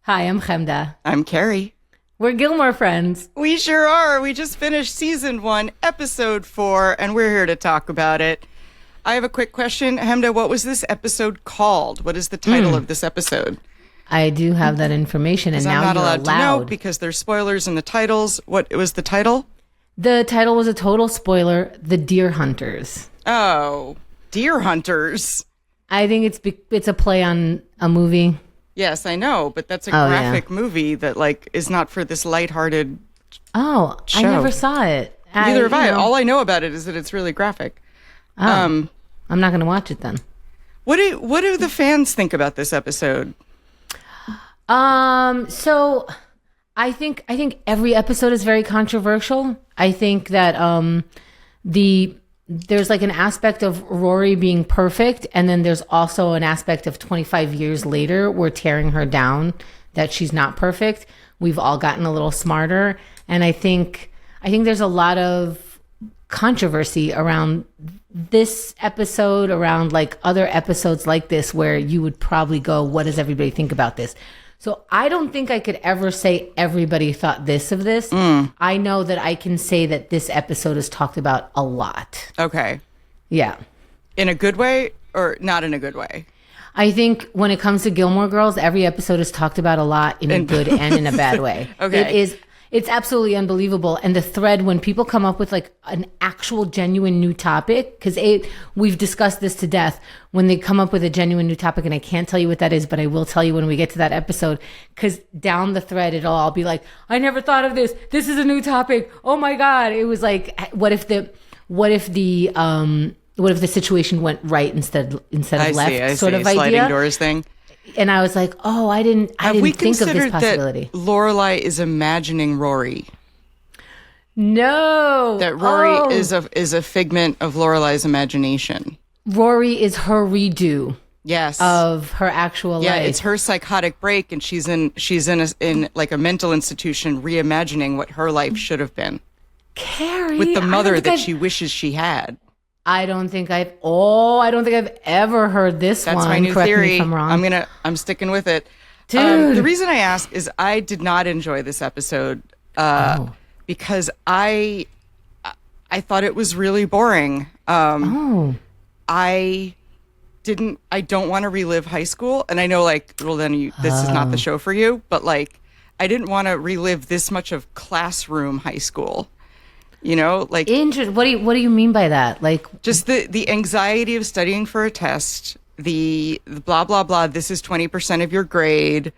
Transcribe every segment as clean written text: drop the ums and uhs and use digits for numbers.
Hi, I'm Chemda. I'm Carrie. We're Gilmore Friends. We sure are. We just finished season 1, episode 4, and we're here to talk about it. I have a quick question. Chemda, what was this episode called? What is the title of this episode? I do have that information, and now I'm not you're allowed to know because there's spoilers in the titles. What was the title? The title was a total spoiler, The Deer Hunters. Oh, Deer Hunters. I think it's a play on a movie. Yes, I know, but that's a graphic movie that is not for this lighthearted show. I never saw it. Neither have I. All I know about it is that it's really graphic. Oh, I'm not going to watch it then. What do the fans think about this episode? So I think every episode is very controversial. I think that there's an aspect of Rory being perfect, and then there's also an aspect of 25 years later we're tearing her down, that she's not perfect. We've all gotten a little smarter, and I think there's a lot of controversy around this episode, around other episodes like this where you would probably go, what does everybody think about this? So I don't think I could ever say everybody thought this of this. I know that I can say that this episode is talked about a lot. Okay. Yeah. In a good way or not in a good way? I think when it comes to Gilmore Girls, every episode is talked about a lot in a good and in a bad way. Okay. It's absolutely unbelievable. And the thread, when people come up with an actual genuine new topic, because we've discussed this to death, when they come up with a genuine new topic, and I can't tell you what that is, but I will tell you when we get to that episode, because down the thread, it'll all be like, I never thought of this. This is a new topic. Oh my God. It was what if the situation went right instead of left sort of idea. Sliding doors thing. And I was like, oh, I didn't think of this possibility. That Lorelai is imagining Rory? No. That Rory is a figment of Lorelai's imagination. Rory is her redo. Yes. Of her actual life. Yeah, it's her psychotic break, and she's in a mental institution reimagining what her life should have been. Carrie, with the mother that she wishes she had. I don't think I've ever heard this one. That's my new Correct theory. Me if I'm wrong. I'm sticking with it. Dude. The reason I ask is I did not enjoy this episode because I thought it was really boring. I don't want to relive high school, and I know this is not the show for you, but I didn't want to relive this much of classroom high school. What do you mean by that? Just the anxiety of studying for a test, the blah blah blah. This is 20% of your grade.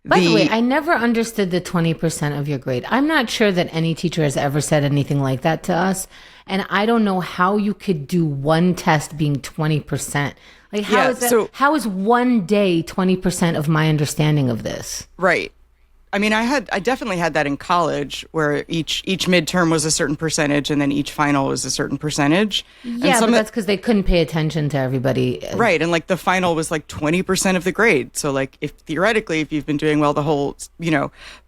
By the way, I never understood the 20% of your grade. I'm not sure that any teacher has ever said anything like that to us, and I don't know how you could do one test being 20%. How is that? So, how is one day 20% of my understanding of this? Right. I definitely had that in college, where each midterm was a certain percentage, and then each final was a certain percentage. Yeah, but that's because they couldn't pay attention to everybody. Right, and the final was 20% of the grade. So if theoretically, if you've been doing well the whole,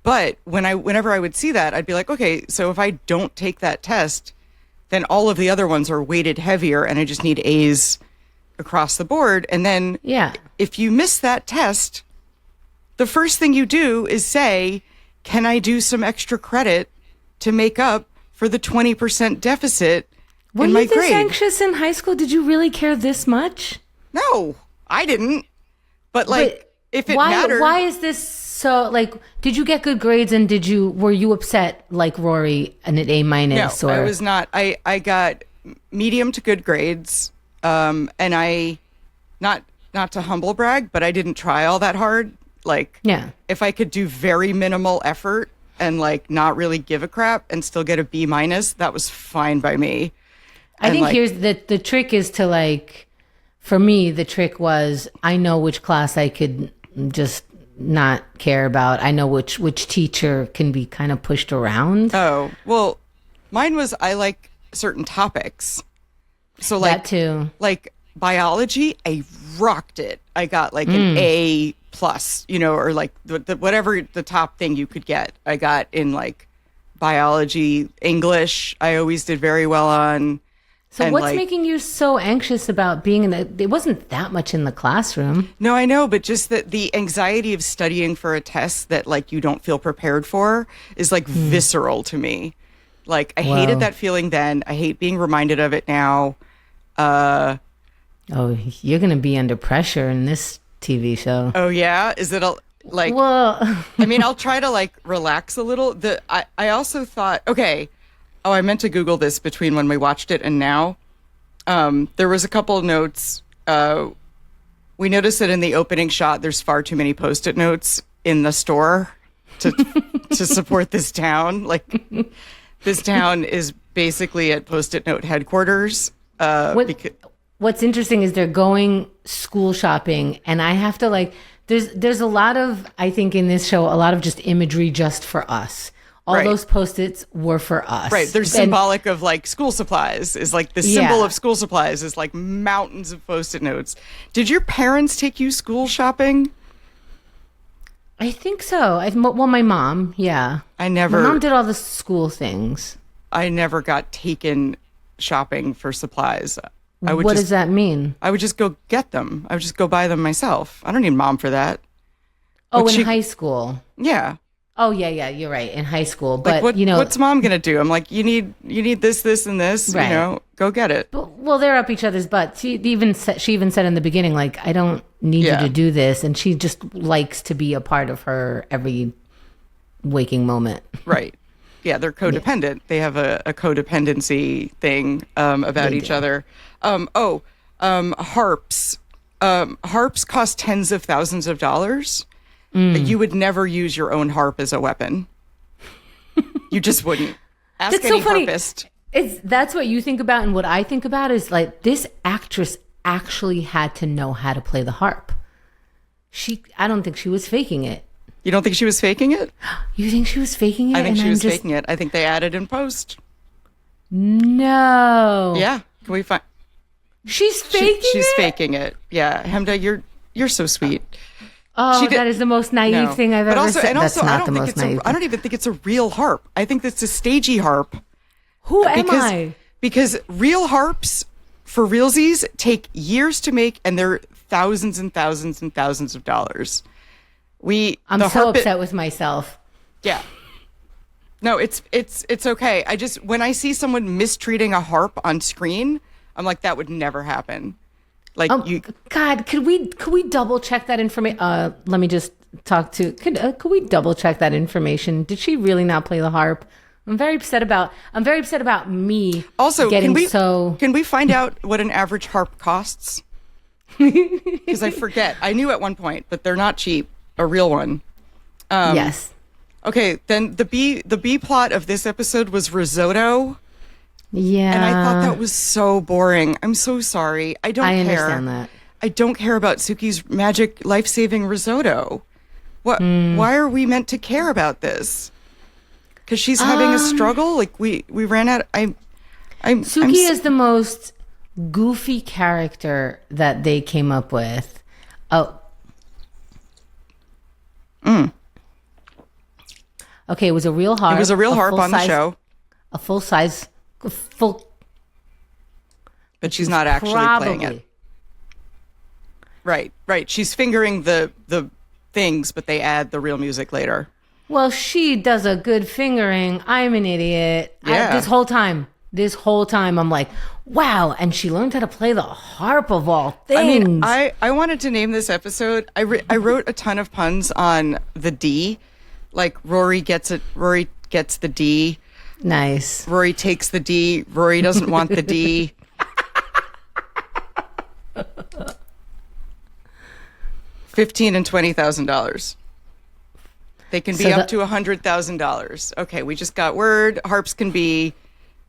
but whenever I would see that, I'd be like, okay, so if I don't take that test, then all of the other ones are weighted heavier, and I just need A's across the board. And then if you miss that test, the first thing you do is say, can I do some extra credit to make up for the 20% deficit in my grade? Were you this anxious in high school? Did you really care this much? No, I didn't. But if it mattered. Why is this so, did you get good grades, and were you upset like Rory and an A-? No, I was not. I got medium to good grades. And I, not to humble brag, but I didn't try all that hard. If I could do very minimal effort and not really give a crap and still get a B-, that was fine by me. I think here's the trick is to for me, the trick was I know which class I could just not care about. I know which teacher can be kind of pushed around. Oh, well, mine was I like certain topics. So that too. Biology, I rocked it. I got an A+, or whatever the top thing you could get. I got in biology. English, I always did very well on. So And, what's like, making you so anxious about being in the? It wasn't that much in the classroom. No, I know, but just that the anxiety of studying for a test that like you don't feel prepared for is like visceral to me. Like I hated that feeling then. I hate being reminded of it now. Oh, you're gonna be under pressure in this TV show. Oh yeah, is it like? Well, I mean, I'll try to like relax a little. I also thought, okay. Oh, I meant to Google this between when we watched it and now. There was a couple of notes. We noticed that in the opening shot, there's far too many Post-it notes in the store to support this town. Like, this town is basically at Post-it note headquarters. What's interesting is they're going school shopping, and I have to like. There's a lot of, I think, in this show, a lot of just imagery just for us. All those Post-its were for us. Right. They're symbolic of like school supplies is like the symbol of school supplies is like mountains of Post-it notes. Did your parents take you school shopping? I think so. Well, my mom, yeah. My mom did all the school things. I never got taken shopping for supplies. What does that mean? I would just go get them. I would just go buy them myself. I don't need mom for that. Oh, in high school. Yeah. Oh yeah, you're right. In high school, but like what's mom gonna do? I'm like, you need this, and this. Right. You know, go get it. Well, they're up each other's butts. She even said in the beginning, like, I don't need you to do this, and she just likes to be a part of her every waking moment. Right. Yeah, they're codependent. Yeah. They have a codependency thing about each other. Harps. Harps cost tens of thousands of dollars. You would never use your own harp as a weapon. You just wouldn't. Ask That's any so funny. harpist. That's what you think about, and what I think about is like this actress actually had to know how to play the harp. I don't think she was faking it. You don't think she was faking it? You think she was faking it? I think she was faking it. I think they added in post. No. Yeah. Can we find? She's faking it? She's faking it. Yeah. Chemda, you're so sweet. Oh, that is the most naive thing I've ever said. And also, That's I not the most naive. I don't even think it's a real harp. I think that's a stagey harp. Who am I? Because real harps, for realsies, take years to make, and they're thousands and thousands and thousands of dollars. I'm so upset with myself. Yeah. No, it's okay. When I see someone mistreating a harp on screen, I'm like, that would never happen. Like God, could we double check that information? Let me just talk to. Could we double check that information? Did she really not play the harp? I'm very upset about me. Also, getting can we find out what an average harp costs? Because I forget. I knew at one point, but they're not cheap. A real one. Yes. Okay, then the B plot of this episode was risotto. Yeah. And I thought that was so boring. I'm so sorry. I understand that. I don't care about Sookie's magic life-saving risotto. Why are we meant to care about this? Because she's having a struggle? Like we ran out. Sookie is the most goofy character that they came up with. Oh. Okay, it was a real harp. It was a real harp on the show. A full size. But she's not actually playing it. Right. She's fingering the things, but they add the real music later. Well, she does a good fingering. I'm an idiot. Yeah. This whole time, I'm like, wow. And she learned how to play the harp of all things. I mean, I wanted to name this episode. I wrote a ton of puns on the D. Like Rory gets the D. Nice. Rory takes the D. Rory doesn't want the D. $15,000 and $20,000. They can be up to $100,000. Okay, we just got word. Harps can be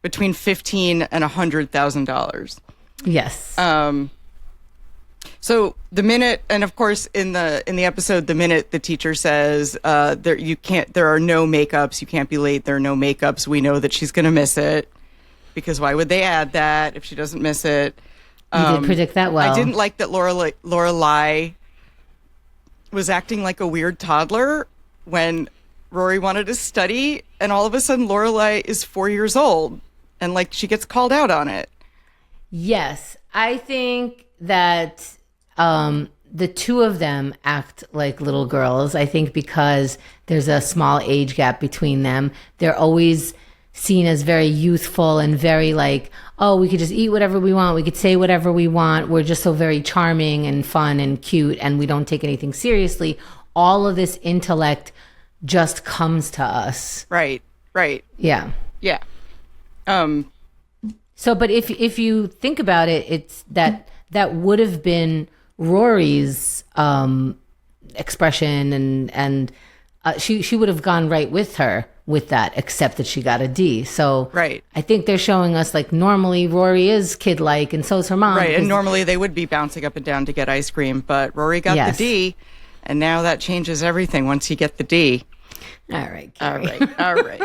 between $15,000 and $100,000. Yes. So the minute, and of course in the episode, the minute the teacher says there are no makeups, you can't be late. There are no makeups. We know that she's going to miss it, because why would they add that if she doesn't miss it? You did predict that well. I didn't like that Lorelai was acting like a weird toddler when Rory wanted to study, and all of a sudden Lorelai is 4 years old, and like she gets called out on it. Yes, I think that the two of them act like little girls. I think because there's a small age gap between them, they're always seen as very youthful and very like, oh, we could just eat whatever we want. We could say whatever we want. We're just so very charming and fun and cute, and we don't take anything seriously. All of this intellect just comes to us. Right. Yeah. Yeah. So, but if you think about it, it's that would have been Rory's expression, and she would have gone right with her with that, except that she got a D. So right. I think they're showing us like normally Rory is kid-like, and so is her mom. Right, and normally they would be bouncing up and down to get ice cream, but Rory got the D, and now that changes everything once you get the D. All right, Carrie. All right.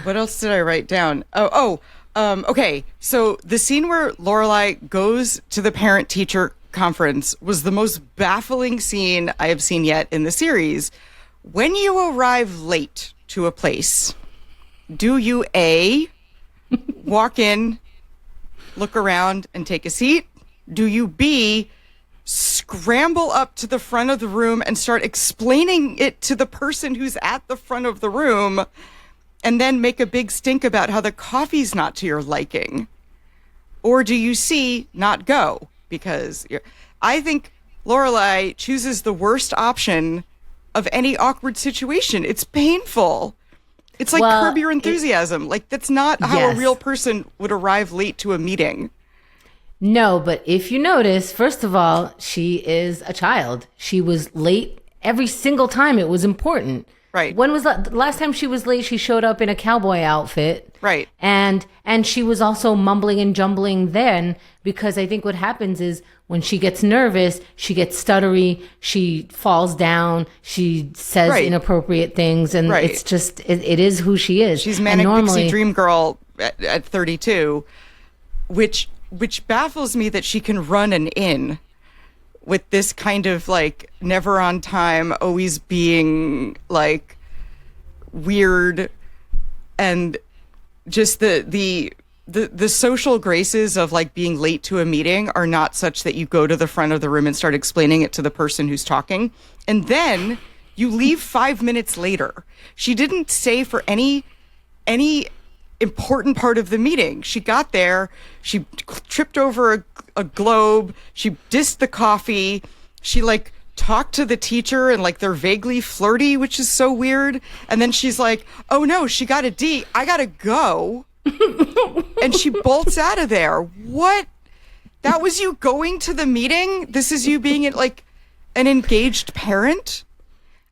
What else did I write down? Okay. So the scene where Lorelai goes to the parent-teacher conference was the most baffling scene I have seen yet in the series. When you arrive late to a place, do you A, walk in, look around, and take a seat? Do you B, scramble up to the front of the room and start explaining it to the person who's at the front of the room, and then make a big stink about how the coffee's not to your liking? Or do you C, not go? Because I think Lorelai chooses the worst option of any awkward situation. It's painful. It's like Curb Your Enthusiasm. Like, that's not how a real person would arrive late to a meeting. No, but if you notice, first of all, she is a child. She was late every single time it was important. Right. When was the last time she was late? She showed up in a cowboy outfit. Right. And she was also mumbling and jumbling then, because I think what happens is when she gets nervous, she gets stuttery, she falls down, she says inappropriate things, and it's just, it is who she is. She's manic pixie dream girl at 32, which baffles me that she can run an inn with this kind of like never on time, always being like weird, and just the social graces of like being late to a meeting are not such that you go to the front of the room and start explaining it to the person who's talking, and then you leave 5 minutes later. She didn't say for any important part of the meeting. She got there, she tripped over a globe, she dissed the coffee, she like talked to the teacher and like they're vaguely flirty, which is so weird. And then she's like, oh no, she got a D, I gotta go. And she bolts out of there. What? That was you going to the meeting? This is you being like an engaged parent?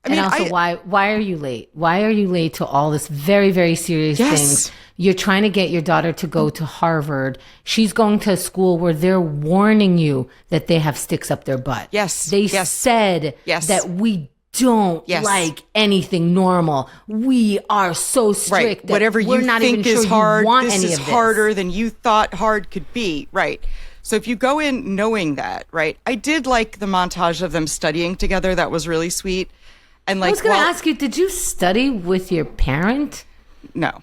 And also, why are you late? Why are you late to all this very, very serious things? You're trying to get your daughter to go to Harvard. She's going to a school where they're warning you that they have sticks up their butt. They said that we don't like anything normal. We are so strict that whatever we're you not think even is sure hard, you want this any is of this. harder than you thought hard could be. Right. So if you go in knowing that, right, I did like the montage of them studying together. That was really sweet. And like, I was going to ask you, did you study with your parent? No,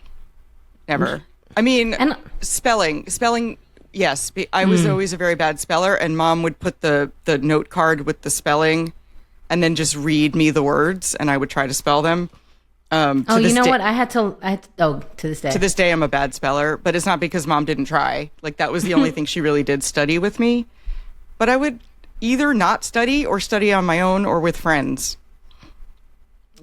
never. I mean, spelling, yes. I was always a very bad speller, and Mom would put the note card with the spelling and then just read me the words, and I would try to spell them. You know what? I had to, to this day. To this day, I'm a bad speller, but it's not because Mom didn't try. Like, that was the only thing she really did study with me. But I would either not study or study on my own or with friends.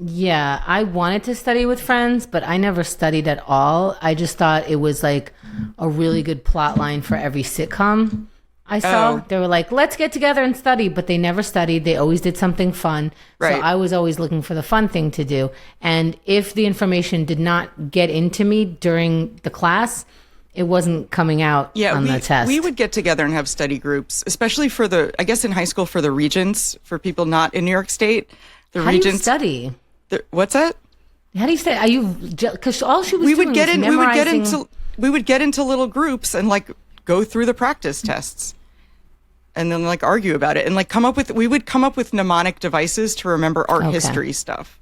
Yeah, I wanted to study with friends, but I never studied at all. I just thought it was like a really good plot line for every sitcom I saw. They were like, let's get together and study, but they never studied. They always did something fun. Right. So I was always looking for the fun thing to do. And if the information did not get into me during the class, it wasn't coming out on the test. We would get together and have study groups, especially for I guess in high school for the regents, for people not in New York State. How do you study? What's that? How do you study? Are you, because all she was doing was memorizing. We would get into little groups and like go through the practice tests and then like argue about it and like we would come up with mnemonic devices to remember art history stuff.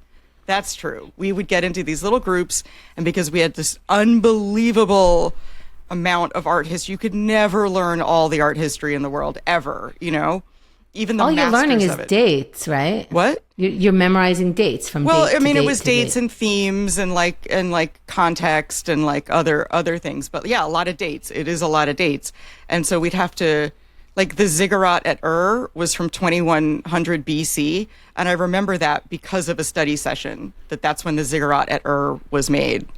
That's true. We would get into these little groups, and because we had this unbelievable amount of art history. You could never learn all the art history in the world ever, you know? Even the all you're learning is of it. dates, right? What? You're memorizing dates from well, date I mean, to it date was to dates date. and themes and like context and like other things. But yeah, a lot of dates. It is a lot of dates. And so we'd have to, like the ziggurat at Ur was from 2100 BC. And I remember that because of a study session, that's when the ziggurat at Ur was made.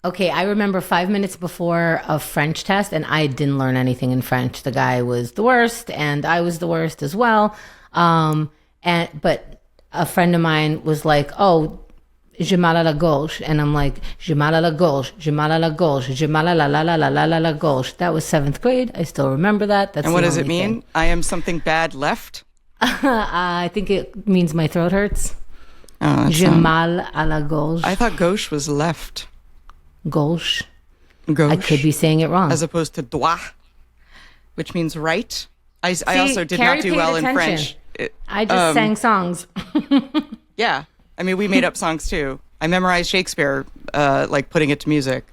Okay, I remember 5 minutes before a French test, and I didn't learn anything in French. The guy was the worst, and I was the worst as well. But a friend of mine was like, "Oh, je mal à la gauche," and I'm like, "Je mal à la gauche, je mal à la gauche, je mal à la la la la la la la gauche." That was 7th grade. I still remember that. That's and what does it only mean? thing. I am something bad left. I think it means my throat hurts. Oh, Je mal à la gauche. I thought gauche was left. Gauche. Gauche. I could be saying it wrong. As opposed to droit, which means right. I also did Carrie not do paid well attention. in French. I just sang songs. Yeah. I mean, we made up songs too. I memorized Shakespeare, like putting it to music.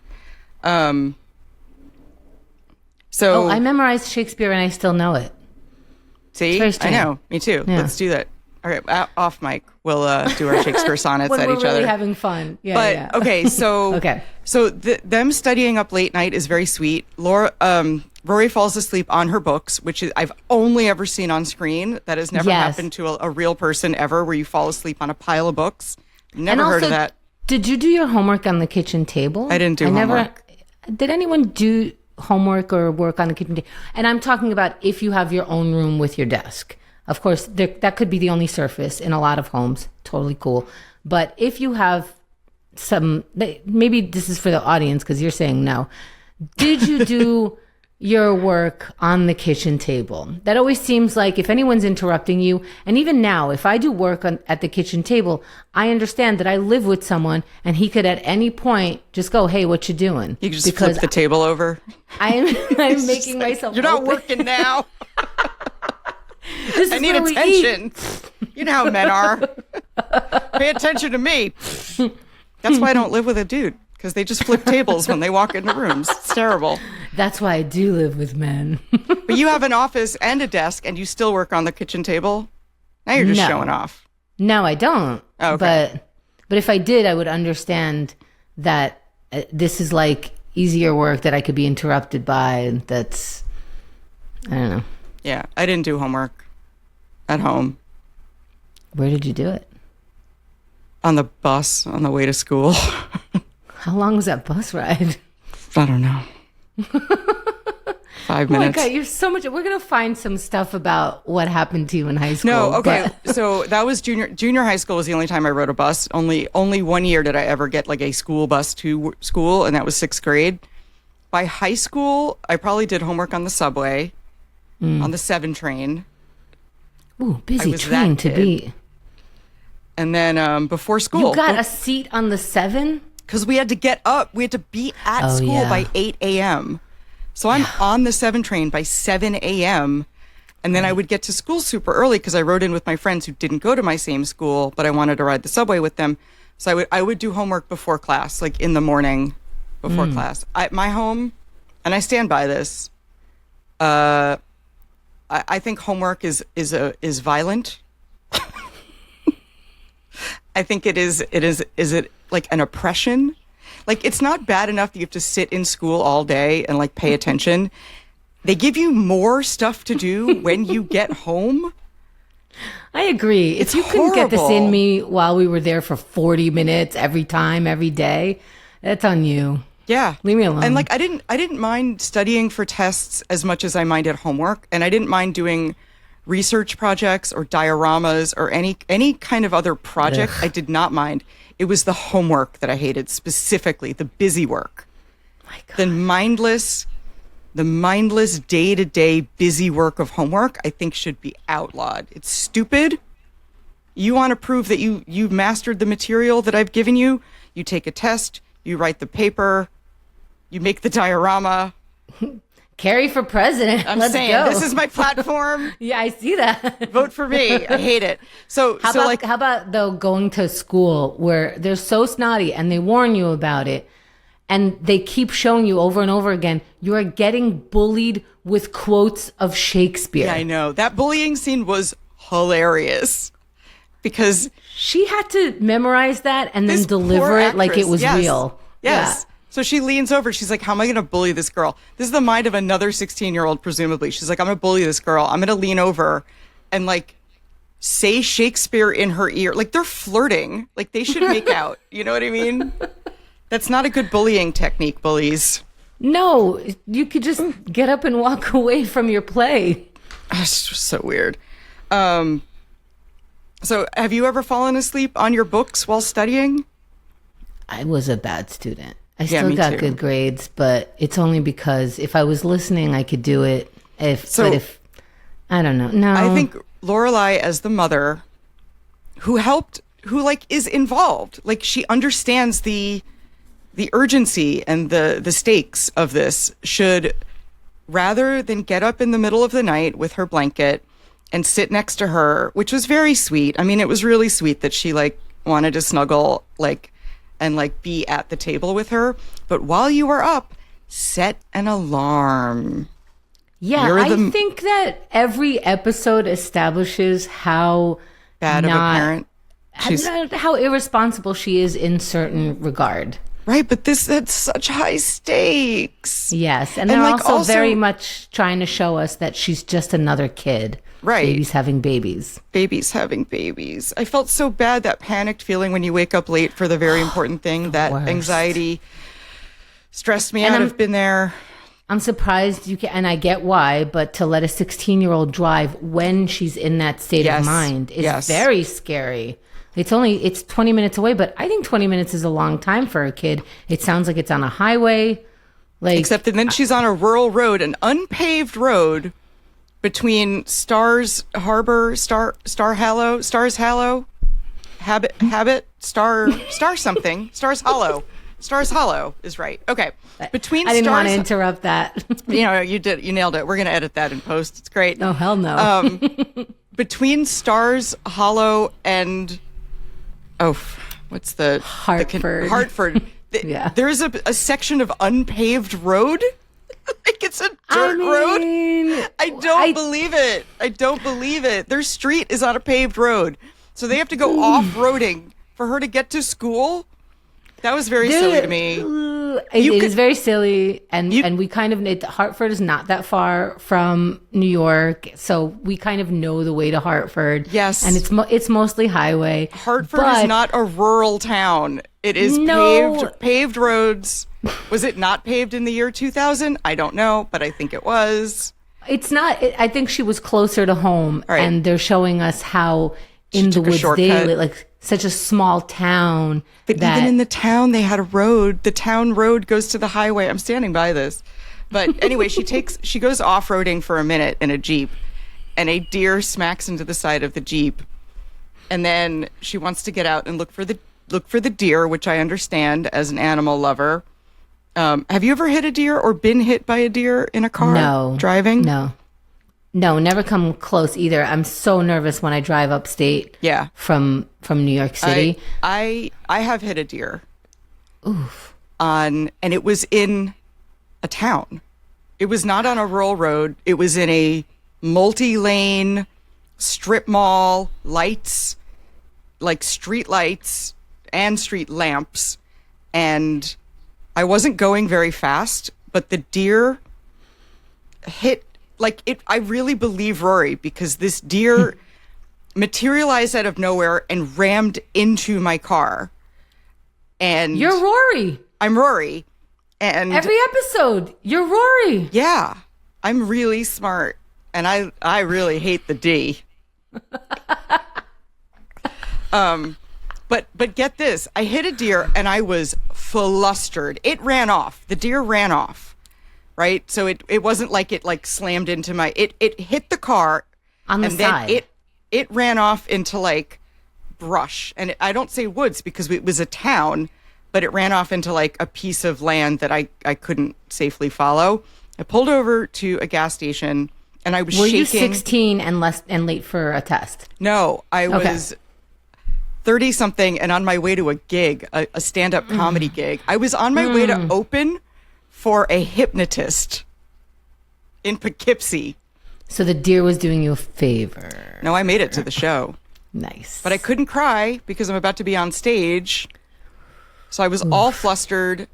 So I memorized Shakespeare and I still know it. See, very I strange. know. Me too. Yeah. Let's do that. All right, off mic. We'll do our Shakespeare sonnets When at we're each really other. having fun. Yeah, But yeah. okay, so Okay. so them studying up late night is very sweet. Rory falls asleep on her books, which I've only ever seen on screen. That has never Yes. happened to a real person ever, where you fall asleep on a pile of books. And Never heard also, of that. did you do your homework on the kitchen table? I didn't do homework. Did anyone do homework or work on the kitchen table? And I'm talking about if you have your own room with your desk. Of course, that could be the only surface in a lot of homes. Totally cool. But if you have maybe this is for the audience because you're saying no. Did you do your work on the kitchen table? That always seems like if anyone's interrupting you, and even now, if I do work at the kitchen table, I understand that I live with someone and he could at any point just go, "Hey, what you doing?" You can just flip the table over. I'm making myself You're not open. working now. This I is need where we eat. attention. You know how men are. Pay attention to me. That's why I don't live with a dude, because they just flip tables when they walk into rooms. It's terrible. That's why I do live with men. But you have an office and a desk, and you still work on the kitchen table? Now you're just No. showing off. No, I don't. Okay. But if I did, I would understand that this is like easier work that I could be interrupted by. That's, I don't know. Yeah, I didn't do homework at home. Where did you do it? On the bus on the way to school. How long was that bus ride? I don't know. 5 Oh my minutes. God, you're so much. We're going to find some stuff about what happened to you in high school. No, okay. but- So that was junior high school was the only time I rode a bus. Only 1 year did I ever get like a school bus to school, and that was 6th grade. By high school, I probably did homework on the subway, on the 7 train. Ooh, I busy was train that to kid. be. And then before school, You got a seat on the 7? because we had to get up. We had to be at Oh, school yeah. by 8 a.m. So I'm on the 7 train by 7 a.m. And then I would get to school super early because I rode in with my friends who didn't go to my same school, but I wanted to ride the subway with them. So I would do homework before class, like in the morning before class. My home, and I stand by this. I think homework is violent. I think is it like an oppression? Like, it's not bad enough that you have to sit in school all day and like pay attention. They give you more stuff to do when you get home. I agree. It's if you couldn't get this in horrible. me while we were there for 40 minutes every time, every day, that's on you. Yeah. Leave me alone. And like I didn't mind studying for tests as much as I minded homework, and I didn't mind doing research projects or dioramas or any kind of other project. Ugh. I did not mind. It was the homework that I hated, specifically the busy work. My God. The mindless day-to-day busy work of homework, I think should be outlawed. It's stupid. You want to prove that you've mastered the material that I've given you, you take a test, you write the paper, you make the diorama. Carrie for president. I'm Let's saying, go. this is my platform. Yeah, I see that. Vote for me. I hate it. So How about though going to school where they're so snotty and they warn you about it, and they keep showing you over and over again, you are getting bullied with quotes of Shakespeare. Yeah, I know. That bullying scene was hilarious because she had to memorize that and then deliver it like it was real. Yes. Yeah. So she leans over. She's like, how am I going to bully this girl? This is the mind of another 16-year-old, presumably. She's like, I'm going to bully this girl. I'm going to lean over and like say Shakespeare in her ear. Like they're flirting. Like they should make out. You know what I mean? That's not a good bullying technique, bullies. No, you could just get up and walk away from your play. It's just so weird. So have you ever fallen asleep on your books while studying? I was a bad student. I still got good grades, but it's only because if I was listening, I could do it. But I don't know. No. I think Lorelai as the mother who is involved, like she understands the urgency and the stakes of this, should, rather than get up in the middle of the night with her blanket and sit next to her, which was very sweet. I mean, it was really sweet that she like wanted to snuggle and be at the table with her. But while you were up, set an alarm. Yeah, I think that every episode establishes how bad of a parent. How irresponsible she is in certain regard. Right, but this had such high stakes. Yes, and they're also very much trying to show us that she's just another kid. Right. Babies having babies. Babies having babies. I felt so bad, that panicked feeling when you wake up late for the very important thing. That worst. Anxiety stressed me out. I've been there. I'm surprised you can, and I get why, but to let a 16-year-old drive when she's in that state of mind is very scary. It's 20 minutes away, but I think 20 minutes is a long time for a kid. It sounds like it's on a highway. Except that then she's on a rural road, an unpaved road between Stars Harbor, Stars Hollow, Stars Hollow is right. Okay. Between I didn't want to interrupt that. You did. You nailed it. We're going to edit that in post. It's great. Oh, hell no. Between Stars Hollow and what's the Hartford. Hartford. Yeah. There's a section of unpaved road. Like it's a dirt road. I don't believe it. I don't believe it. Their street is on a paved road. So they have to go off-roading for her to get to school. That was very silly to me. It is very silly, and we kind of Hartford is not that far from New York, so we kind of know the way to Hartford. Yes, and it's mostly highway. Hartford is not a rural town. It is paved roads. Was it not paved in the year 2000? I don't know, but I think it was. It's not. I think she was closer to home, and they're showing us how in the woods they live, such a small town. But even in the town, they had a road. The town road goes to the highway. I'm standing by this. But anyway, she goes off-roading for a minute in a Jeep, and a deer smacks into the side of the Jeep. And then she wants to get out and look for the deer, which I understand as an animal lover. Have you ever hit a deer or been hit by a deer in a car? No. Driving? No, never come close either. I'm so nervous when I drive upstate. Yeah. From New York City. I have hit a deer. Oof. And it was in a town. It was not on a rural road. It was in a multi-lane strip mall, lights, like street lights and street lamps. And I wasn't going very fast, but the deer hit I really believe Rory, because this deer materialized out of nowhere and rammed into my car. And you're Rory. I'm Rory. And every episode, you're Rory. Yeah. I'm really smart. And I really hate the D. But get this. I hit a deer and I was flustered. It ran off. The deer ran off. Right? So it wasn't like it slammed into my it hit the car on the side. Then it ran off into brush. And I don't say woods because it was a town, but it ran off into a piece of land that I couldn't safely follow. I pulled over to a gas station and I was shaking. Were you 16 and late for a test? No, I was 30 something and on my way to a gig, a stand-up comedy gig. I was on my way to open for a hypnotist in Poughkeepsie. So the deer was doing you a favor. No, I made it to the show. Nice. But I couldn't cry because I'm about to be on stage. So I was all flustered,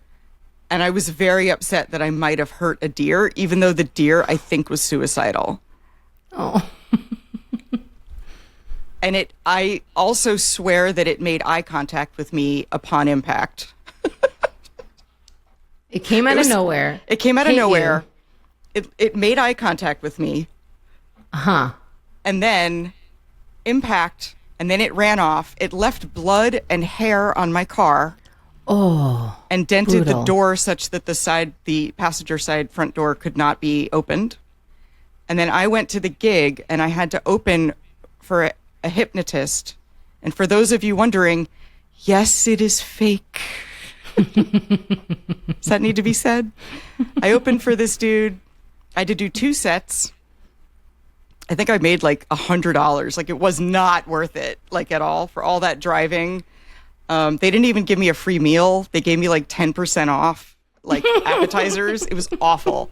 and I was very upset that I might have hurt a deer, even though the deer, I think, was suicidal. Oh. And I also swear that it made eye contact with me upon impact. It came out of nowhere. It came out of nowhere. It made eye contact with me. Uh-huh. And then impact, and then it ran off. It left blood and hair on my car. Oh. And dented brutal. the door such that the passenger side front door could not be opened. And then I went to the gig, and I had to open for a hypnotist. And for those of you wondering, yes, it is fake. Does that need to be said? I opened for this dude. I had to do 2 sets. I think I made like $100. Like, it was not worth it, like, at all, for all that driving. They didn't even give me a free meal. They gave me like 10% off, like, appetizers. It was awful.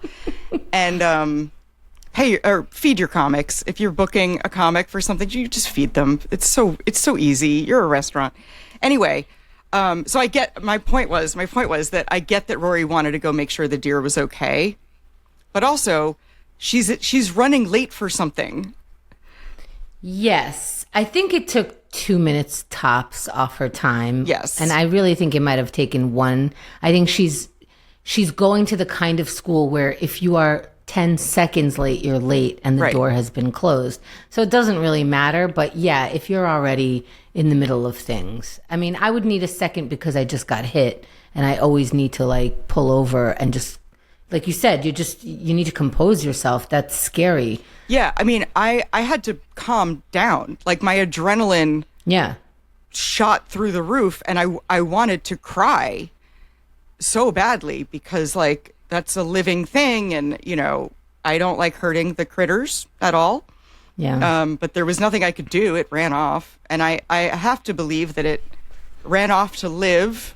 And pay or feed your comics. If you're booking a comic for something, you just feed them. It's so easy. You're a restaurant. Anyway, so my point was that I get that Rory wanted to go make sure the deer was okay, but also she's running late for something. Yes. I think it took 2 minutes tops off her time. Yes. And I really think it might have taken 1. I think she's going to the kind of school where if you are 10 seconds late, you're late and the Right. door has been closed. So it doesn't really matter. But yeah, if you're already in the middle of things, I mean, I would need a second because I just got hit and I always need to like pull over and just, like you said, you need to compose yourself. That's scary. Yeah. I mean, I had to calm down. Like, my adrenaline shot through the roof, and I wanted to cry so badly because, like, that's a living thing, and, you know, I don't like hurting the critters at all. Yeah. But there was nothing I could do. It ran off, and I have to believe that it ran off to live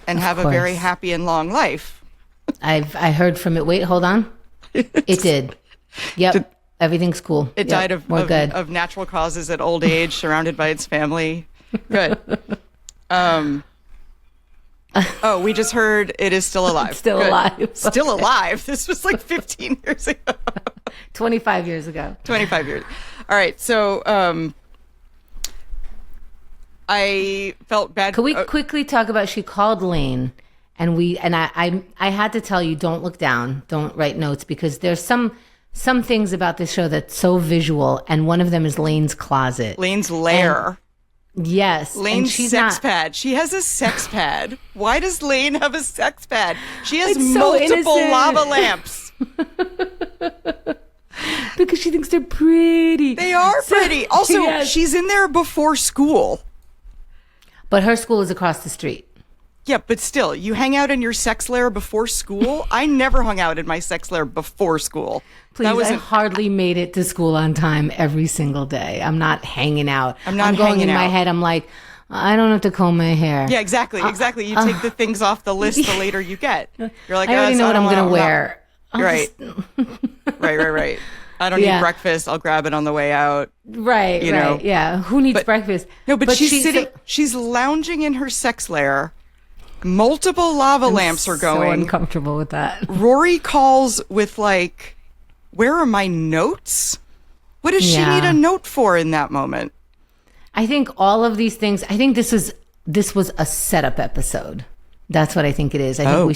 and have a very happy and long life. I heard from it. Wait, hold on. It did. Yep. Everything's cool. It died of natural causes at old age, surrounded by its family. Good. We just heard it is still alive. Still alive. Still alive. This was like 15 years ago. 25 years ago. 25 years. All right. So I felt bad. Could we quickly talk about, she called Lane, and I had to tell you, don't look down, don't write notes, because there's some things about this show that's so visual, and one of them is Lane's closet. Lane's lair. Yes. Lane's sex pad. She has a sex pad. Why does Lane have a sex pad? She has multiple lava lamps. Because she thinks they're pretty. They are pretty. Also, yes. She's in there before school. But her school is across the street. Yeah, but still, you hang out in your sex lair before school? I never hung out in my sex lair before school. Please, I hardly made it to school on time every single day. I'm not hanging out. I'm going in my head. I'm like, I don't have to comb my hair. Yeah, exactly. You take the things off the list the later you get. You're like, I already know what I'm going to wear. Right. Right. I don't need breakfast. I'll grab it on the way out. Right, you know? Yeah. Who needs breakfast? No, but she's sitting, she's lounging in her sex lair. Multiple lava lamps are going. So uncomfortable with that. Rory calls with like, where are my notes? What does she need a note for in that moment? I think all of these things, I think this was a setup episode. That's what I think it is. I think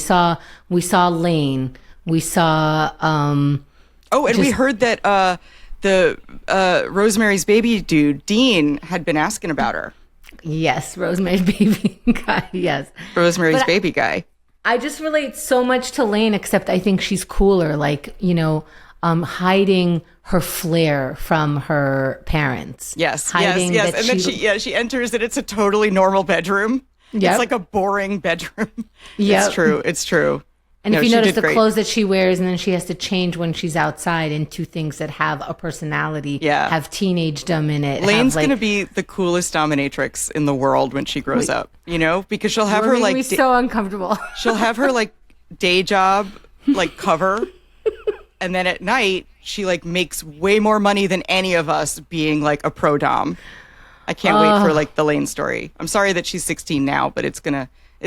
we saw Lane. We saw we heard that the Rosemary's Baby dude, Dean, had been asking about her. Yes, Rosemary's Baby guy. Yes, Rosemary's Baby guy. I just relate so much to Lane, except I think she's cooler. Like, you know, hiding her flair from her parents. Yes. And then she enters and it's a totally normal bedroom. Yep. It's like a boring bedroom. Yep. It's true. And No, if you she notice did the great. clothes that she wears, and then she has to change when she's outside into things that have a personality, have teenagedom in it. Lane's going to be the coolest dominatrix in the world when she grows up, you know, because she'll have her like... me so uncomfortable. She'll have her like day job, like cover. And then at night, she like makes way more money than any of us being like a pro dom. I can't wait for like the Lane story. I'm sorry that she's 16 now, but it's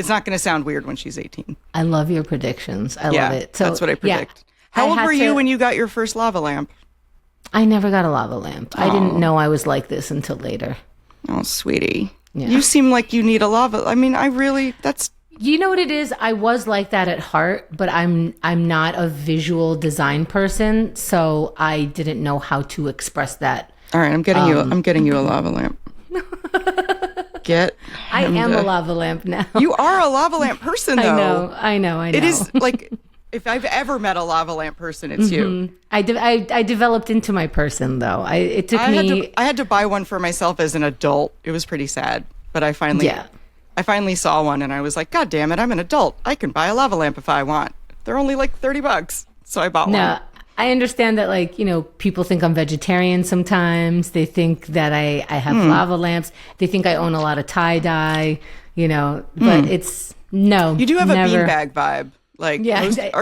not gonna sound weird when she's 18. I love your predictions. I love it. So that's what I predict. How old were you when you got your first lava lamp? I never got a lava lamp. I didn't know I was like this until later. Oh, sweetie. Yeah. You seem like you need a lava. I mean, that's... You know what it is? I was like that at heart, but I'm not a visual design person, so I didn't know how to express that. All right, I'm getting you a lava lamp. I am a lava lamp now. You are a lava lamp person, though. I know. It is like, if I've ever met a lava lamp person, it's you. I developed into my person, though. I had to buy one for myself as an adult. It was pretty sad, but I finally saw one, and I was like, God damn it, I'm an adult. I can buy a lava lamp if I want. They're only like $30, so I bought one. I understand that, like, you know, people think I'm vegetarian sometimes. They think that I have lava lamps. They think I own a lot of tie-dye, you know, but it's, no. You do have a beanbag vibe. Like,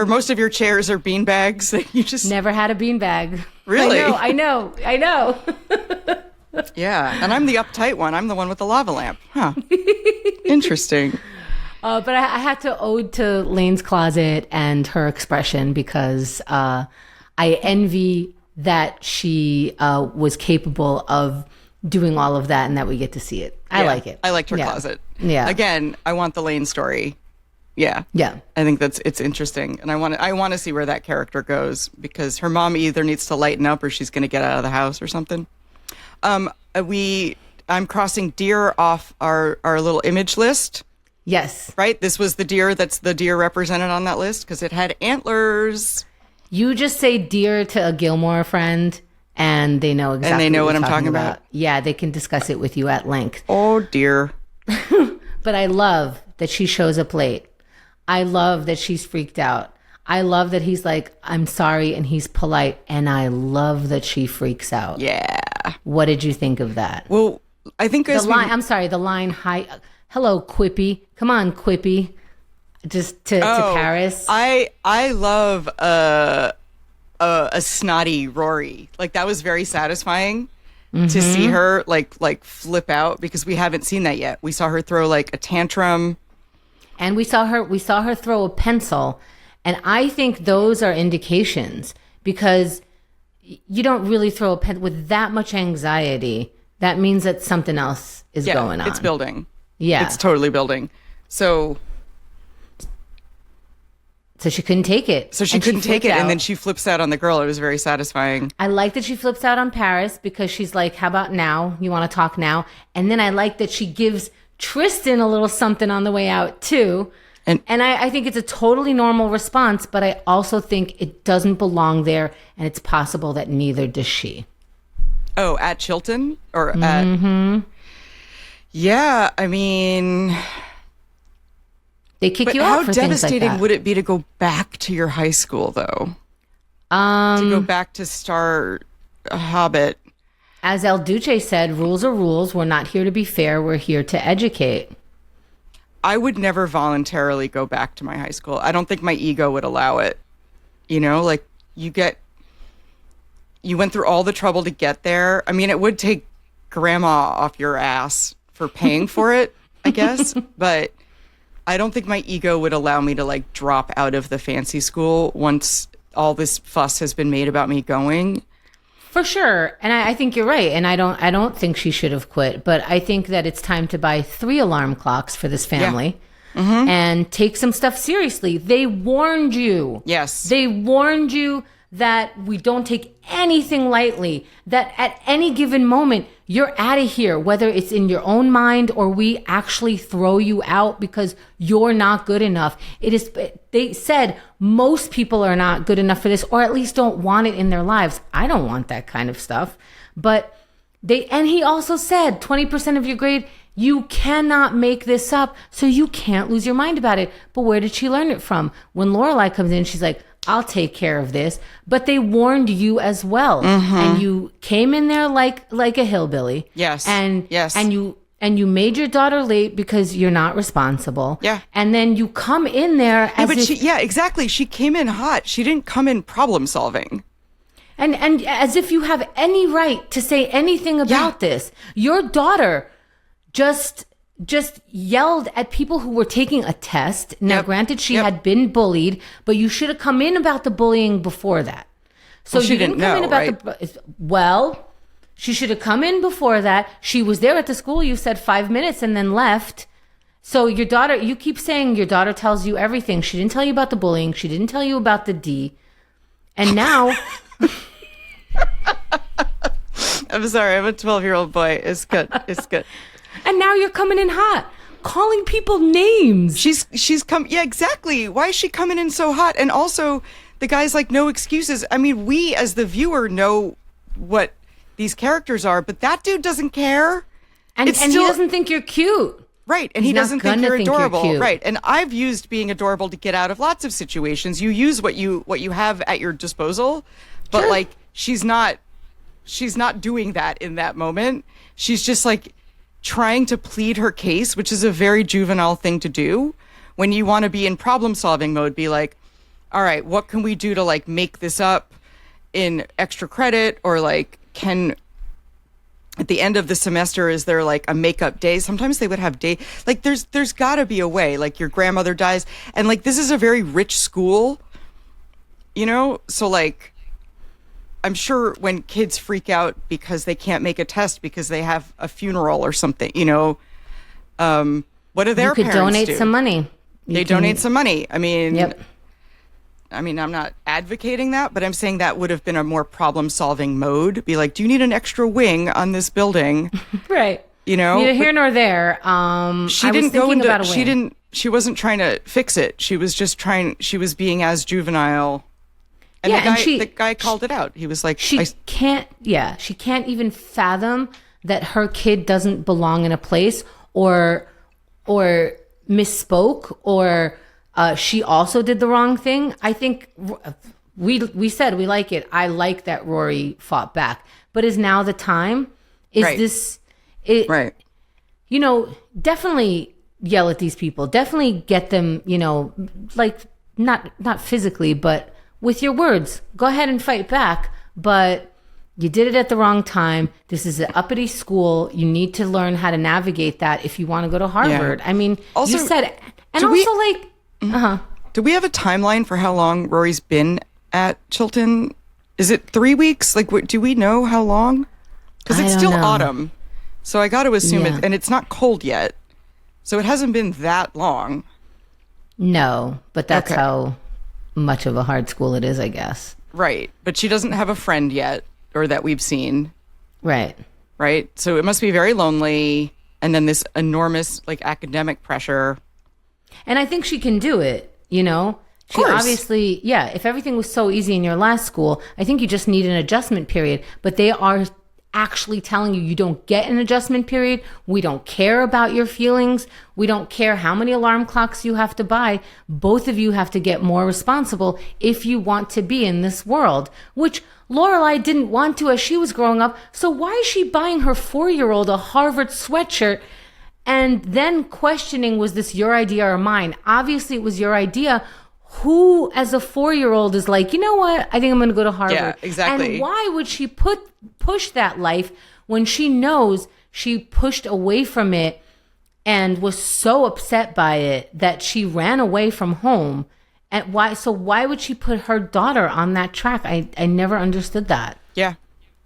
most of your chairs are beanbags. You just... Never had a beanbag. Really? I know. Yeah, and I'm the uptight one. I'm the one with the lava lamp. Huh. Interesting. But I had to ode to Lane's closet and her expression because I envy that she was capable of doing all of that and that we get to see it. I like it. I liked her closet. Yeah. Again, I want the Lane story. Yeah. Yeah. I think it's interesting. And I want to see where that character goes because her mom either needs to lighten up or she's going to get out of the house or something. I'm crossing deer off our little image list. Yes. Right? This was the deer that's the deer represented on that list because it had antlers. You just say deer to a Gilmore friend and they know exactly and they know what I'm talking about. Yeah, they can discuss it with you at length. Oh, dear. But I love that she shows up late. I love that she's freaked out. I love that he's like, I'm sorry, and he's polite. And I love that she freaks out. Yeah. What did you think of that? Well, I think the line, hi, hello, Quippy. Come on, Quippy. Just to Paris. I love a snotty Rory. Like, that was very satisfying to see her like flip out because we haven't seen that yet. We saw her throw like a tantrum. And we saw her throw a pencil. And I think those are indications because you don't really throw a pen with that much anxiety. That means that something else is going on. It's building. Yeah. It's totally building. So she couldn't take it. So she couldn't take it. And then she flips out on the girl. It was very satisfying. I like that she flips out on Paris because she's like, how about now? You want to talk now? And then I like that she gives Tristan a little something on the way out too. And I think it's a totally normal response, but I also think it doesn't belong there, and it's possible that neither does she. Oh, at Chilton? Or at... Yeah, I mean... They kick you out for things like that. How devastating would it be to go back to your high school, though? To go back to start a Hobbit. As El Duce said, rules are rules. We're not here to be fair. We're here to educate. I would never voluntarily go back to my high school. I don't think my ego would allow it. You know, like you went through all the trouble to get there. I mean, it would take grandma off your ass for paying for it, I guess. But I don't think my ego would allow me to like drop out of the fancy school once all this fuss has been made about me going. For sure. And I think you're right. And I don't think she should have quit. But I think that it's time to buy 3 alarm clocks for this family and take some stuff seriously. They warned you. Yes. They warned you that we don't take anything lightly, that at any given moment, you're out of here, whether it's in your own mind or we actually throw you out because you're not good enough. They said most people are not good enough for this, or at least don't want it in their lives. I don't want that kind of stuff. But and he also said 20% of your grade, You cannot make this up, so you can't lose your mind about it. But where did she learn it from? When Lorelai comes in, she's like, I'll take care of this. But they warned you as well. And you came in there like a hillbilly. Yes. And you made your daughter late because you're not responsible. Yeah. And then you come in there as exactly. She came in hot. She didn't come in problem solving. And as if you have any right to say anything about this. Your daughter just yelled at people who were taking a test. Now, granted, she had been bullied, but you should have come in about the bullying before that. So she didn't come in about she should have come in before that. She was there at the school, you said 5 minutes, and then left. So your daughter, you keep saying your daughter tells you everything. She didn't tell you about the bullying. She didn't tell you about the D. And now... I'm sorry. I'm a 12-year-old boy. It's good. It's good. And now you're coming in hot, calling people names. She's come. Yeah, exactly. Why is she coming in so hot? And also, the guy's like, no excuses. I mean, we as the viewer know what these characters are, but that dude doesn't care. And he doesn't think you're cute. Right. And he doesn't think you're adorable. Right. And I've used being adorable to get out of lots of situations. You use what you have at your disposal, but like she's not doing that in that moment. She's just like trying to plead her case, which is a very juvenile thing to do. When you want to be in problem solving mode, be like, all right, what can we do to like make this up in extra credit? Or like, at the end of the semester, is there like a makeup day? Sometimes they would have day, like there's gotta be a way, like your grandmother dies. And like, this is a very rich school, you know? So like, I'm sure when kids freak out because they can't make a test because they have a funeral or something, you know, what do their parents do? You could donate some money. They donate some money. I mean, I'm not advocating that, but I'm saying that would have been a more problem-solving mode. Be like, do you need an extra wing on this building? Right. You know, neither here nor there. She didn't go into. She wasn't trying to fix it. She was just she was being as juvenile. And the guy called it out. He was like, she can't even fathom that her kid doesn't belong in a place or misspoke or she also did the wrong thing. I think we said we like it. I like that Rory fought back, but is now the time? Right. You know, definitely yell at these people. Definitely get them, you know, like not physically, but with your words. Go ahead and fight back, but you did it at the wrong time. This is an uppity school. You need to learn how to navigate that if you want to go to Harvard. Yeah. I mean, also, you said, and also do we have a timeline for how long Rory's been at Chilton? Is it 3 weeks? Like, do we know how long? Because it's still autumn. So I got to assume it, and it's not cold yet. So it hasn't been that long. No, but that's how much of a hard school it is, I guess. Right. But she doesn't have a friend yet, or that we've seen. Right. Right. So it must be very lonely. And then this enormous like academic pressure. And I think she can do it, you know? She obviously, if everything was so easy in your last school, I think you just need an adjustment period. But they are actually telling you don't get an adjustment period. We don't care about your feelings. We don't care how many alarm clocks you have to buy. Both of you have to get more responsible if you want to be in this world, which Lorelai didn't want to as she was growing up. So why is she buying her 4-year-old a Harvard sweatshirt and then questioning, was this your idea or mine? Obviously it was your idea. Who, as a 4-year-old, is like, you know what? I think I'm going to go to Harvard. Yeah, exactly. And why would she push that life when she knows she pushed away from it and was so upset by it that she ran away from home? And why would she put her daughter on that track? I never understood that. Yeah.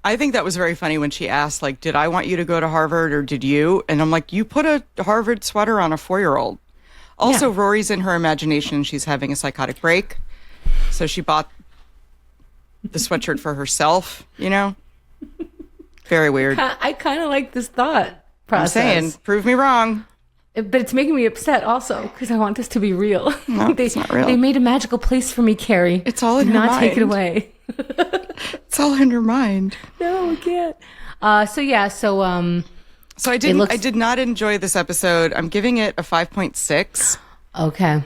I think that was very funny when she asked, like, did I want you to go to Harvard or did you? And I'm like, you put a Harvard sweater on a 4-year-old. Also, Rory's in her imagination. She's having a psychotic break. So she bought the sweatshirt for herself, you know? Very weird. I kind of like this thought process. I'm saying, prove me wrong. But it's making me upset also because I want this to be real. No, it's not real. They made a magical place for me, Carrie. It's all in her mind. Not take it away. It's all in her mind. No, I can't. So I did not enjoy this episode. I'm giving it a 5.6. Okay.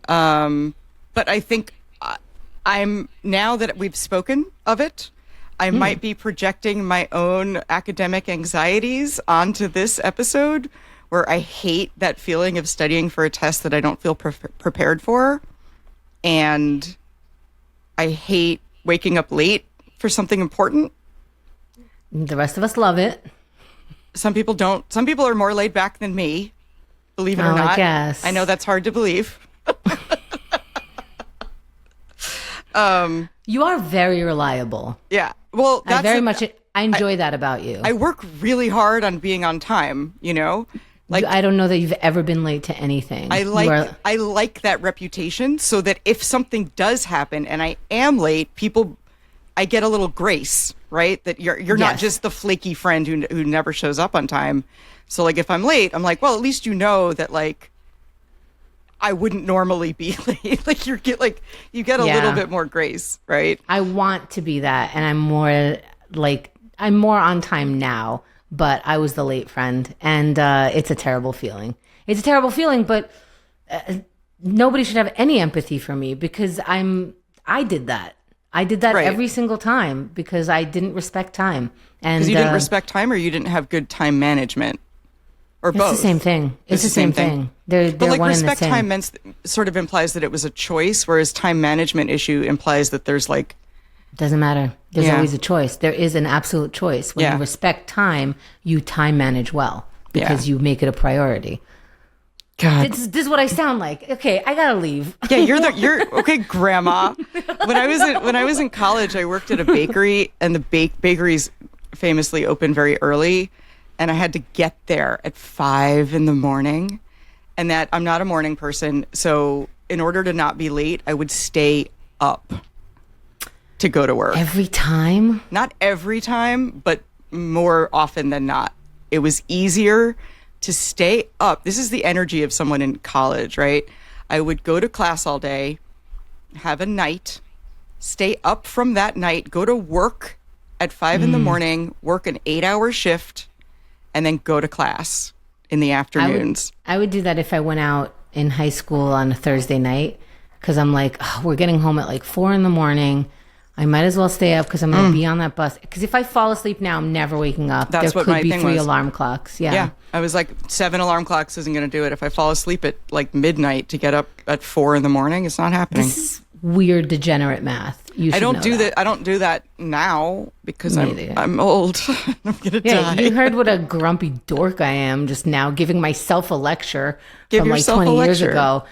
But I think I'm, now that we've spoken of it, I might be projecting my own academic anxieties onto this episode, where I hate that feeling of studying for a test that I don't feel prepared for. And I hate waking up late for something important. The rest of us love it. Some people don't. Some people are more laid back than me, believe it or not. I guess. I know that's hard to believe. You are very reliable. Yeah. Well, that's I enjoy that about you. I work really hard on being on time, you know? Like, I don't know that you've ever been late to anything. I like that reputation, so that if something does happen and I am late, I get a little grace, right? That you're not just the flaky friend who never shows up on time. So like if I'm late, I'm like, well, at least you know that like I wouldn't normally be late. Like you get a little bit more grace, right? I want to be that, and I'm more on time now, but I was the late friend, and it's a terrible feeling. It's a terrible feeling, but nobody should have any empathy for me, because I did that. I did that every single time because I didn't respect time. And because you didn't respect time, or you didn't have good time management, or both. It's the same thing. It's the same thing. They're but like one respect and the same. time sort of implies that it was a choice, whereas time management issue implies that there's like. Doesn't matter. There's always a choice. There is an absolute choice. When you respect time, you time manage well because you make it a priority. God. This is what I sound like. Okay, I gotta leave. Yeah, you're okay, Grandma. When I was in college, I worked at a bakery, and the bakeries famously open very early, and I had to get there at 5 a.m. And that I'm not a morning person, so in order to not be late, I would stay up to go to work. Every time? Not every time, but more often than not. It was easier to stay up. This is the energy of someone in college, right? I would go to class all day, have a night, stay up from that night, go to work at 5 a.m, work an 8-hour shift, and then go to class in the afternoons. I would do that if I went out in high school on a Thursday night, because I'm like, we're getting home at like 4 a.m. I might as well stay up because I'm going to be on that bus. Because if I fall asleep now, I'm never waking up. That's what my thing was. There could be 3 alarm clocks. Yeah. I was like, 7 alarm clocks isn't going to do it. If I fall asleep at like midnight to get up at 4 a.m, it's not happening. This is weird, degenerate math. I don't do that. I don't do that now because I'm old. I'm going to die. You heard what a grumpy dork I am just now, giving myself a lecture Give from like yourself 20 a years lecture. ago.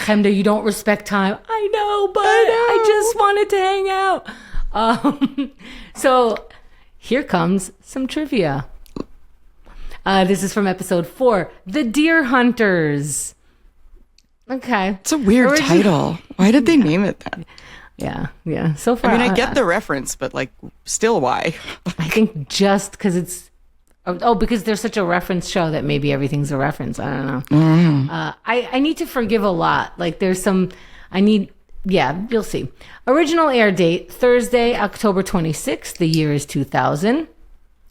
Chemda, you don't respect time. I know, but I just wanted to hang out. So here comes some trivia. This is from episode 4, The Deer Hunters. Okay. It's a weird title. Why did they name it that? Yeah. So far, I mean, I get the reference, but like, still why? I think just because it's because there's such a reference show that maybe everything's a reference. I don't know. I need to forgive a lot. Like there's some you'll see. Original air date Thursday, October 26th. The year is 2000.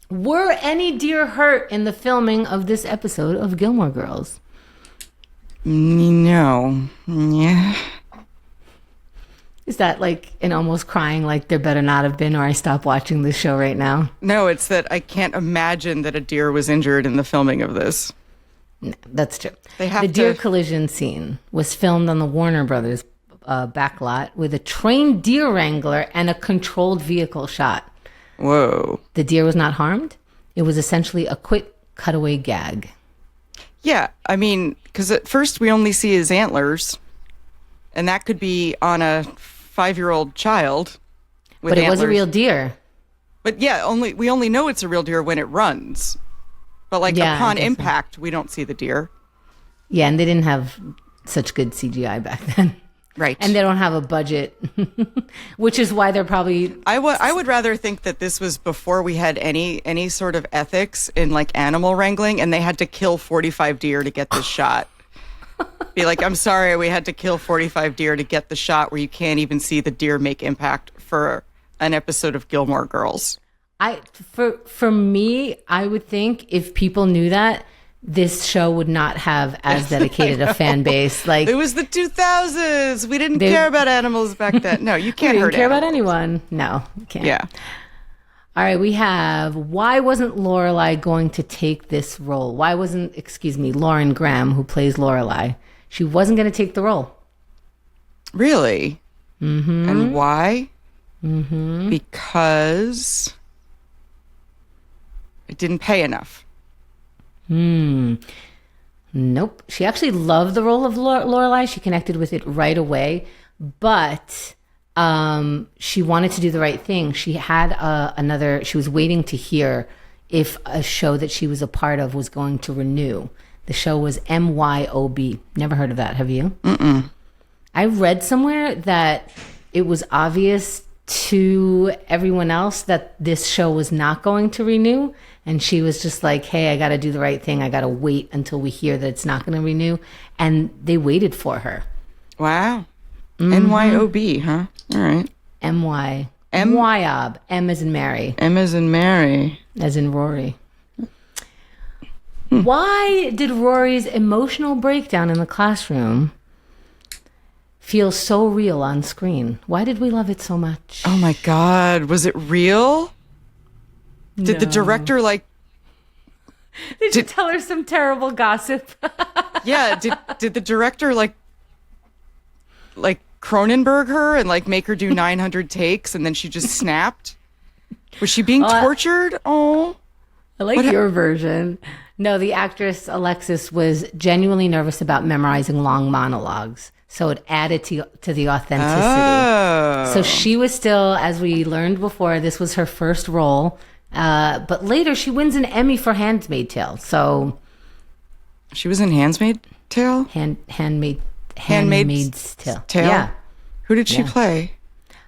Were any deer hurt in the filming of this episode of Gilmore Girls? No. Yeah. Is that like an almost crying like there better not have been, or I stop watching this show right now? No, it's that I can't imagine that a deer was injured in the filming of this. No, that's true. The deer collision scene was filmed on the Warner Brothers backlot with a trained deer wrangler and a controlled vehicle shot. Whoa. The deer was not harmed. It was essentially a quick cutaway gag. Yeah, I mean, because at first we only see his antlers, and that could be on a 5-year-old child with But it antlers. was a real deer. But yeah, we only know it's a real deer when it runs. But like upon impact, we don't see the deer. Yeah, and they didn't have such good CGI back then. Right. And they don't have a budget, which is why they're probably... I would rather think that this was before we had any sort of ethics in like animal wrangling, and they had to kill 45 deer to get this shot. Be like, I'm sorry, we had to kill 45 deer to get the shot where you can't even see the deer make impact for an episode of Gilmore Girls. For me, I would think if people knew that, this show would not have as dedicated a fan base. Like, it was the 2000s. We didn't care about animals back then. No, you can't hurt care animals. about anyone. No, you can't. Yeah. All right, we have, why wasn't Lorelai going to take this role? Why wasn't, Lauren Graham, who plays Lorelai, she wasn't going to take the role. Really? Mm-hmm. And why? Mm-hmm. Because it didn't pay enough. Nope. She actually loved the role of Lorelai. She connected with it right away, but she wanted to do the right thing. She had she was waiting to hear if a show that she was a part of was going to renew. The show was MYOB. Never heard of that. Have you? Mm-mm. I read somewhere that it was obvious to everyone else that this show was not going to renew. And she was just like, hey, I got to do the right thing. I got to wait until we hear that it's not going to renew. And they waited for her. Wow. NYOB, huh? All right. MYOB. M as in Mary. M as in Mary. As in Rory. Why did Rory's emotional breakdown in the classroom feel so real on screen? Why did we love it so much? Oh my God. Was it real? Did the director Did you tell her some terrible gossip? Yeah. Did the director like Cronenberg her and make her do 900 takes and then she just snapped? Was she being tortured? Oh, I like your version. No, the actress Alexis was genuinely nervous about memorizing long monologues. So it added to the authenticity. Oh. So she was still, as we learned before, this was her first role. But later she wins an Emmy for Handmaid's Tale. So she was in Handmaid's Tale? Handmaid's Tale. Yeah. Who did she play?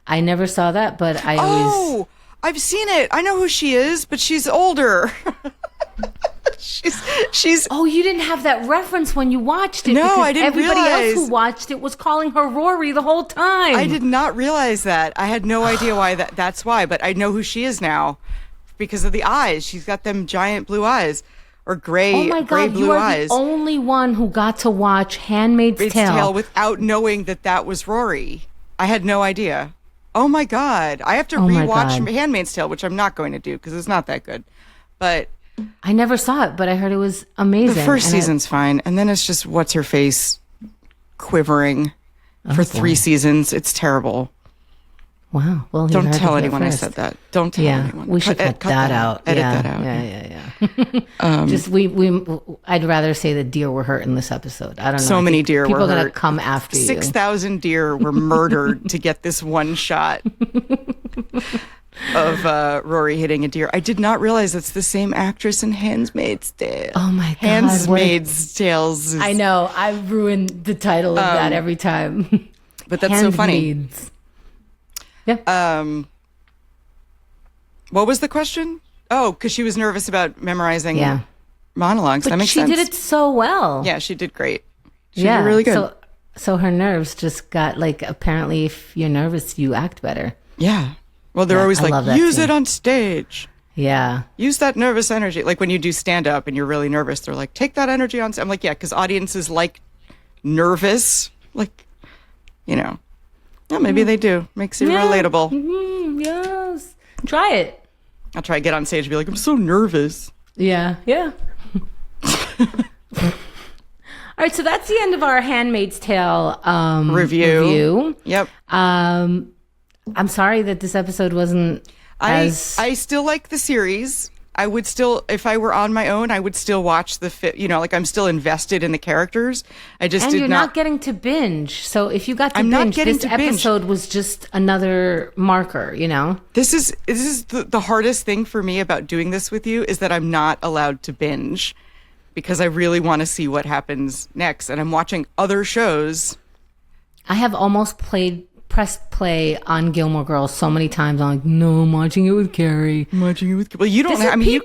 I never saw that, but I always... Oh, I've seen it. I know who she is, but she's older. she's Oh, you didn't have that reference when you watched it. No, I didn't everybody realize. Else who watched it was calling her Rory the whole time. I did not realize that. I had no idea why that's why, but I know who she is now because of the eyes. She's got them giant blue eyes or gray, oh my God, gray blue you are eyes. The only one who got to watch Handmaid's Tale without knowing that was Rory. I had no idea. Oh my God. I have to rewatch Handmaid's Tale, which I'm not going to do because it's not that good. But I never saw it, but I heard it was amazing. The first season's fine. And then it's just what's her face quivering for 3 seasons. It's terrible. Wow. Well, don't tell anyone I said that. Don't tell anyone. We should cut that out. Edit that out. Yeah. Just I'd rather say that deer were hurt in this episode. I don't know. So many deer were hurt. People are going to come after you. 6,000 deer were murdered to get this one shot of Rory hitting a deer. I did not realize it's the same actress in Handmaid's Tale. Oh my God. Handmaid's Tales. I know. I ruined the title of that every time. But that's so funny. Yeah. What was the question? Oh, because she was nervous about memorizing monologues. But that makes sense. She did it so well. Yeah, she did great. She did really good. So her nerves just got apparently if you're nervous, you act better. Yeah. Well, they're always use it on stage. Yeah. Use that nervous energy. Like when you do stand up and you're really nervous, they're like, take that energy on stage. I'm like, yeah, because audiences like nervous. Yeah, maybe they do. Makes it relatable. Mm-hmm. Yes. Try it. I'll try to get on stage and be like, I'm so nervous. Yeah. All right, so that's the end of our Handmaid's Tale review. Yep. I'm sorry that this episode wasn't I still like the series. I would still, if I were on my own, I would still watch I'm still invested in the characters. And you're not getting to binge. So if you got to binge, this episode was just another marker, This is the hardest thing for me about doing this with you is that I'm not allowed to binge because I really want to see what happens next. And I'm watching other shows. I have almost pressed play on Gilmore Girls so many times. I'm like, no, I'm watching it with Carrie. Well, you don't. You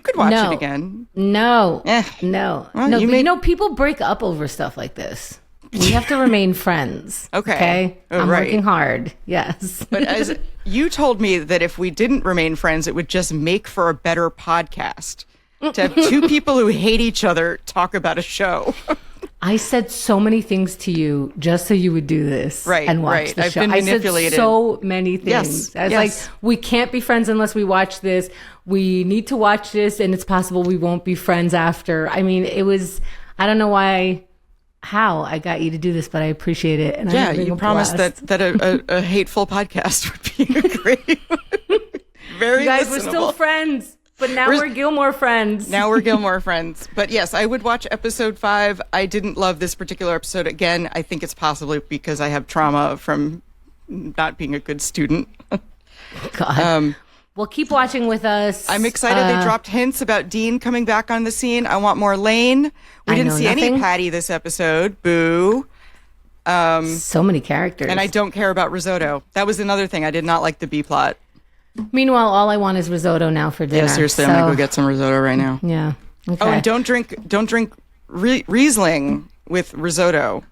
could watch it again. No. Well, no. People break up over stuff like this. We have to remain friends. Okay. Oh, I'm right. working hard. Yes. But as you told me that if we didn't remain friends, it would just make for a better podcast to have two people who hate each other talk about a show. I said so many things to you just so you would do this and watch the show. I've been manipulated. I said so many things. Yes, I was yes. like, we can't be friends unless we watch this. We need to watch this, and it's possible we won't be friends after. I mean, it was, I don't know how I got you to do this, but I appreciate it. And Yeah, you promised that a hateful podcast would be great. Very You guys, listenable. we're still friends. But now we're Gilmore friends. Now we're Gilmore friends. But yes, I would watch episode 5. I didn't love this particular episode. Again, I think it's possibly because I have trauma from not being a good student. God. Well, keep watching with us. I'm excited they dropped hints about Dean coming back on the scene. I want more Lane. We didn't see any Patty this episode. Boo. So many characters. And I don't care about risotto. That was another thing. I did not like the B plot. Meanwhile, all I want is risotto now for dinner. Yeah, seriously, I'm gonna go get some risotto right now. Yeah. Okay. Oh, and don't drink Riesling with risotto.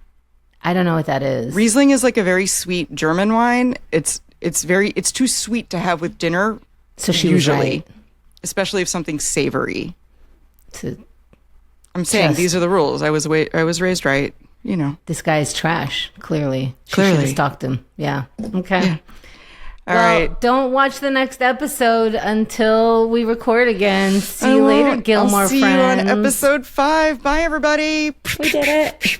I don't know what that is. Riesling is like a very sweet German wine. It's too sweet to have with dinner. So she usually, was right. Especially if something's savory. To I'm saying these are the rules. I was raised right. You know. This guy's trash. Clearly, she should have stalked him. Yeah. Okay. Yeah. All well, right. Don't watch the next episode until we record again. See you later, Gilmore I'll see friends. you on episode 5. Bye, everybody. We did it.